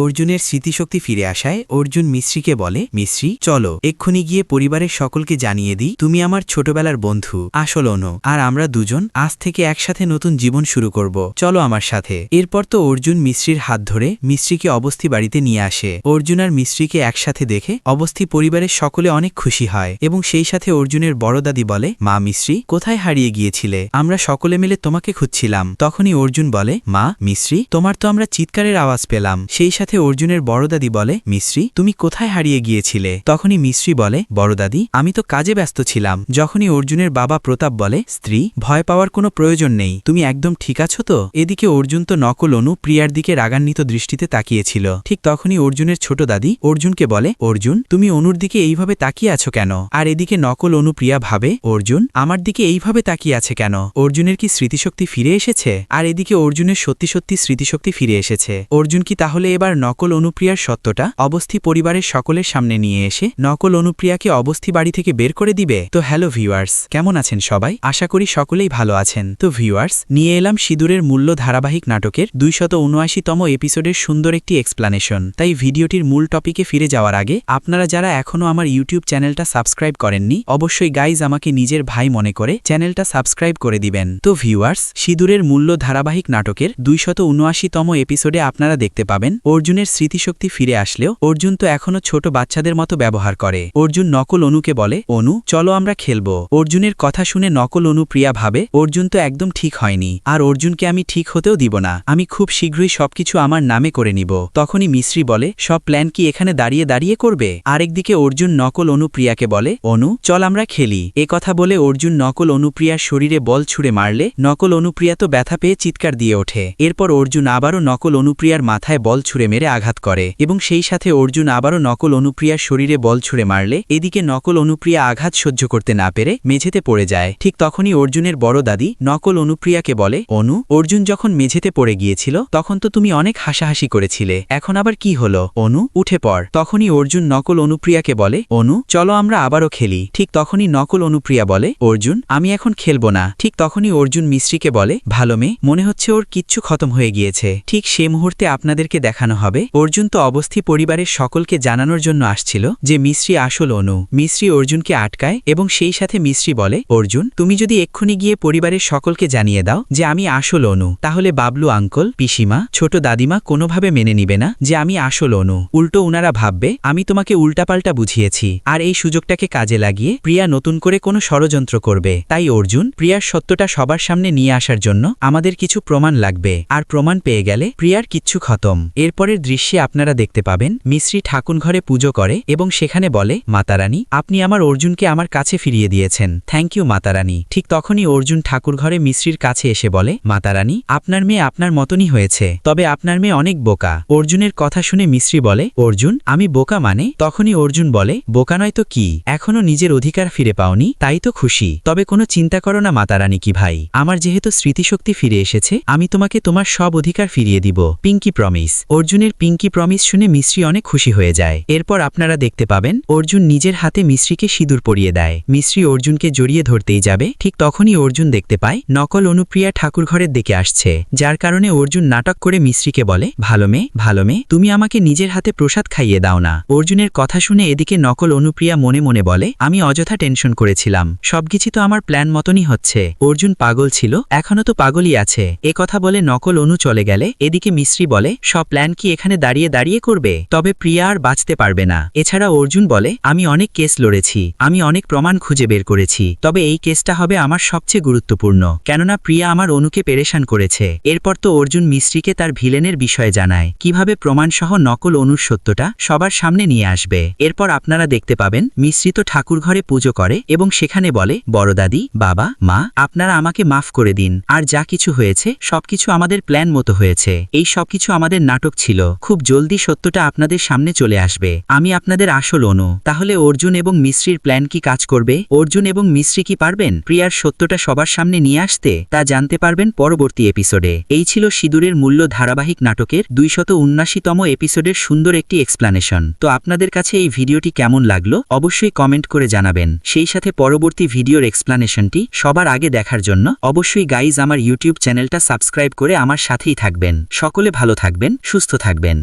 অর্জুনের স্মৃতিশক্তি ফিরে আসায় অর্জুন মিশ্রিকে বলে, মিশ্রি চলো এক্ষুনি গিয়ে পরিবারের সকলকে জানিয়ে দিই তুমি আমার ছোটবেলার বন্ধু আসল অনু, আর আমরা দুজন আজ থেকে একসাথে নতুন জীবন শুরু করব, চলো আমার সাথে। এরপর তো অর্জুন মিশ্রির হাত ধরে মিশ্রিকে অবস্থি বাড়িতে নিয়ে আসে। অর্জুন আর মিশ্রিকে একসাথে দেখে অবস্থি পরিবারের সকলে অনেক খুশি হয় এবং সেই সাথে অর্জুনের বড় দাদি বলে, মা মিশ্রি কোথায় হারিয়ে গিয়েছিলে, আমরা সকলে মিলে তোমাকে খুঁজছিলাম। তখনই অর্জুন বলে, মা মিশ্রি তোমার তো আমরা চিৎকারের আওয়াজ পেলাম। সেই সাথে অর্জুনের বড় দাদি বলে, মিশ্রি তুমি কোথায় হারিয়ে গিয়েছিলে? তখনই মিশ্রি বলে, বড় দাদি আমি তো কাজে ব্যস্ত ছিলাম। যখনই অর্জুনের বাবা প্রতাপ বলে, স্ত্রী ভয় পাওয়ার কোনো প্রয়োজন নেই, তুমি একদম ঠিক আছো তো? এদিকে অর্জুন তো নকল অনু প্রিয়ার দিকে রাগান্বিত দৃষ্টিতে তাকিয়েছিল। ঠিক তখনই অর্জুনের ছোট দাদি অর্জুনকে বলে, অর্জুন তুমি অনুর দিকে এইভাবে তাকিয়ে আছো কেন? আর এদিকে নকল অনু প্রিয়া ভাবে, অর্জুন আমার দিকে এইভাবে তাকিয়ে আছে কেন? অর্জুনের কি স্মৃতিশক্তি ফিরে এসেছে? আর এদিকে অর্জুনের সত্যি সত্যি স্মৃতিশক্তি ফিরে এসেছে। অর্জুন কি তাহলে এবার নকল অনুপ্রিয়ার সত্যটা অবস্থি পরিবারের সকলের সামনে নিয়ে এসে নকল অনুপ্রিয়াকে অবস্থি বাড়ি থেকে বের করে দিবে? তো হ্যালো ভিউয়ার্স, কেমন আছেন সবাই? আশা করি সকলেই ভালো আছেন। তো ভিউয়ার্স, নিয়ে এলাম সিঁদুরের মূল্য ধারাবাহিক নাটকের 279তম এপিসোডের সুন্দর একটি এক্সপ্লানেশন। তাই ভিডিওটির মূল টপিকে ফিরে যাওয়ার আগে আপনারা যারা এখনও আমার ইউটিউব চ্যানেলটা সাবস্ক্রাইব করেননি, অবশ্যই গাইজ আমাকে নিজের ভাই মনে করে চ্যানেলটা সাবস্ক্রাইব করে দিবেন। তো ভিউয়ার্স, সিঁদুরের মূল্য ধারাবাহিক নাটকের 279তম এপিসোডে আপনারা দেখতে পাবেন অর্জুনের স্মৃতিশক্তি ফিরে আসলেও অর্জুন তো এখনও ছোট বাচ্চাদের মতো ব্যবহার করে। অর্জুন নকল অনুকে বলে, অনু চলো আমরা খেলবো। অর্জুনের কথা শুনে নকল অনু প্রিয়া ভাবে, অর্জুন তো একদম ঠিক হয়নি, আর অর্জুনকে আমি ঠিক হতেও দিব না, আমি খুব শীঘ্রই সবকিছু আমার নামে করে নিব। তখনই মিশ্রি বলে, সব প্ল্যান কি এখানে দাঁড়িয়ে দাঁড়িয়ে করবে? আরেকদিকে অর্জুন নকল অনু প্রিয়াকে বলে, অনু চল আমরা খেলি। এ কথা বলে অর্জুন নকল অনুপ্রিয়ার শরীরে বল ছুঁড়ে মারলে নকল অনুপ্রিয়া তো ব্যথা পেয়ে চিৎকার দিয়ে ওঠে। এরপর অর্জুন আবারও নকল অনুপ্রিয়ার মাথায় বল ছুঁড়ে মেরে আঘাত করে এবং সেই সাথে অর্জুন আবারও নকল অনুপ্রিয়ার শরীরে বল ছুঁড়ে মারলে এদিকে নকল অনুপ্রিয়া আঘাত সহ্য করতে না পেরে মেঝেতে পড়ে যায়। ঠিক তখনই অর্জুনের বড় দাদি নকল অনুপ্রিয়াকে বলে, অনু অর্জুন যখন মেঝেতে পড়ে গিয়েছিল তখন তো তুমি অনেক হাসাহাসি করেছিলে, এখন আবার কি হলো? অনু উঠে পড়। তখনই অর্জুন নকল অনুপ্রিয়াকে বলে, অনু চলো আমরা আবারও খেলি। ঠিক তখনই নকল অনুপ্রিয়া বলে, অর্জুন আমি এখন খেলবো না। ঠিক তখনই অর্জুন মিশ্রিকে বলে, ভালো মেয়ে, মনে হচ্ছে ওর কিচ্ছু খতম হয়ে গিয়েছে। ঠিক সে মুহূর্তে আপনাদেরকে দেখানো হবে অর্জুন তো অবস্থি পরিবারের সকলকে জানানোর জন্য আসছিল যে মিশ্রি আসল অনু। মিশ্রি অর্জুনকে আটকায় এবং সেই সাথে মিশ্রি বলে, অর্জুন তুমি যদি এক্ষুনি গিয়ে পরিবারের সকলকে জানিয়ে দাও যে আমি আসল অনু, তাহলে বাবলু আঙ্কল, পিসিমা, ছোট দাদিমা কোনোভাবে মেনে নিবে না যে আমি আসল অনু। উল্টো উনারা ভাববে আমি তোমাকে উল্টাপাল্টা বুঝিয়েছি, আর এই সুযোগটাকে কাজে লাগিয়ে প্রিয়া নতুন করে কোনো ষড়যন্ত্র করবে। তাই অর্জুন প্রিয়ার সত্যটা সবার সামনে নিয়ে আসার জন্য আমাদের কিছু প্রমাণ লাগবে, আর প্রমাণ পেয়ে গেলে প্রিয়ার কিচ্ছু খতম। এরপরের দৃশ্যে আপনারা দেখতে পাবেন মিশ্রি ঠাকুর ঘরে পুজো করে এবং সেখানে বলে, মাতারানী আপনি আমার অর্জুনকে আমার কাছে ফিরিয়ে দিয়েছেন, থ্যাংক ইউ মাতারানী। ঠিক তখনই অর্জুন ঠাকুর ঘরে মিশ্রির কাছে এসে বলে, মাতারানী আপনার মেয়ে আপনার মতনই হয়েছে, তবে আপনার মেয়ে অনেক বোকা। অর্জুনের কথা শুনে মিশ্রি বলে, অর্জুন আমি বোকা মানে? তখনই অর্জুন বলে, বোকা নয় তো কি, এখনো নিজের অধিকার ফিরে পাওনি তাই তো খুশি, তবে কোনো চিন্তা করো না মাতারানী কি ভাই, আমার যেহেতু স্মৃতিশক্তি ফিরে এসেছে আমি তোমাকে তোমার সব অধিকার ফিরিয়ে দিব, পিঙ্কি প্রমিস। অর্জুনের পিঙ্কি প্রমিস শুনে মিশ্রি অনেক খুশি হয়ে যায়। এরপর আপনারা দেখতে পাবেন অর্জুন নিজের হাতে মিশ্রিকে সিঁদুর পরিয়ে দেয়। মিশ্রি অর্জুনকে জড়িয়ে ধরতেই যাবে, ঠিক তখনই অর্জুন দেখতে পায় নকল অনুপ্রিয়া ঠাকুর ঘরের দিকে আসছে, যার কারণে অর্জুন নাটক করে মিশ্রিকে বলে, ভালো মেয়ে তুমি আমাকে নিজের হাতে প্রসাদ খাইয়ে দাও না। অর্জুনের কথা শুনে এদিকে নকল অনুপ্রিয়া মনে মনে বলে, আমি অযথা টেনশন করেছিলাম, সবকিছু তো আমার প্ল্যান মতনই হচ্ছে। অর্জুন পাগল ছিল, এখনো তো পাগলই আছে। এ কথা বলে নকল অনু চলে গেলে এদিকে মিশ্রি বলে, সব প্ল্যান কি এখানে দাঁড়িয়ে দাঁড়িয়ে করবে? তবে প্রিয়া আর বাঁচতে পারবে না। এছাড়া অর্জুন বলে, আমি অনেক কেস লড়েছি, আমি অনেক প্রমাণ খুঁজে বের করেছি, তবে এই কেসটা হবে আমার সবচেয়ে গুরুত্বপূর্ণ, কেননা প্রিয়া আমার অনুকে পেরেশান করেছে। এরপর তো অর্জুন মিশ্রিকে তার ভিলেনের বিষয়ে জানায়, কিভাবে প্রমাণসহ নকল অনুর সত্যটা সবার সামনে নিয়ে আসবে। এরপর আপনারা দেখতে পাবেন মিশ্রি তো ঠাকুর ঘরে পুজো করে এবং সেখানে বলে, বড় দাদি, বাবা, মা আপনারা আমাকে মাফ করে দিন, আর যা কিছু হয়েছে সবকিছু আমাদের প্ল্যান মতো হয়েছে, এই সবকিছু আমাদের নাটক ছিল, খুব জলদি সত্যটা আপনাদের সামনে চলে আসবে, আমি আপনাদের আসল অনু। তাহলে অর্জুন এবং মিশ্রির প্ল্যান কি কাজ করবে? অর্জুন এবং মিশ্রি কি পারবেন প্রিয়ার সত্যটা সবার সামনে নিয়ে আসতে? তা জানতে পারবেন পরবর্তী এপিসোডে। এই ছিল সিঁদুরের মূল্য ধারাবাহিক নাটকের 279তম এপিসোডের সুন্দর একটি এক্সপ্লানেশন। তো আপনাদের কাছে এই ভিডিওটি কেমন লাগলো অবশ্যই কমেন্ট করে জানাবেন। সেই সাথে পরবর্তী ভিডিওর এক্সপ্লানেশনটি সবার আগে দেখার জন্য অবশ্যই গাইজ আমার ইউটিউব চ্যানেলটা সাবস্ক্রাইব করে আমার সাথেই থাকবেন। সকলে ভালো থাকবেন, সুস্থ থাকবেন।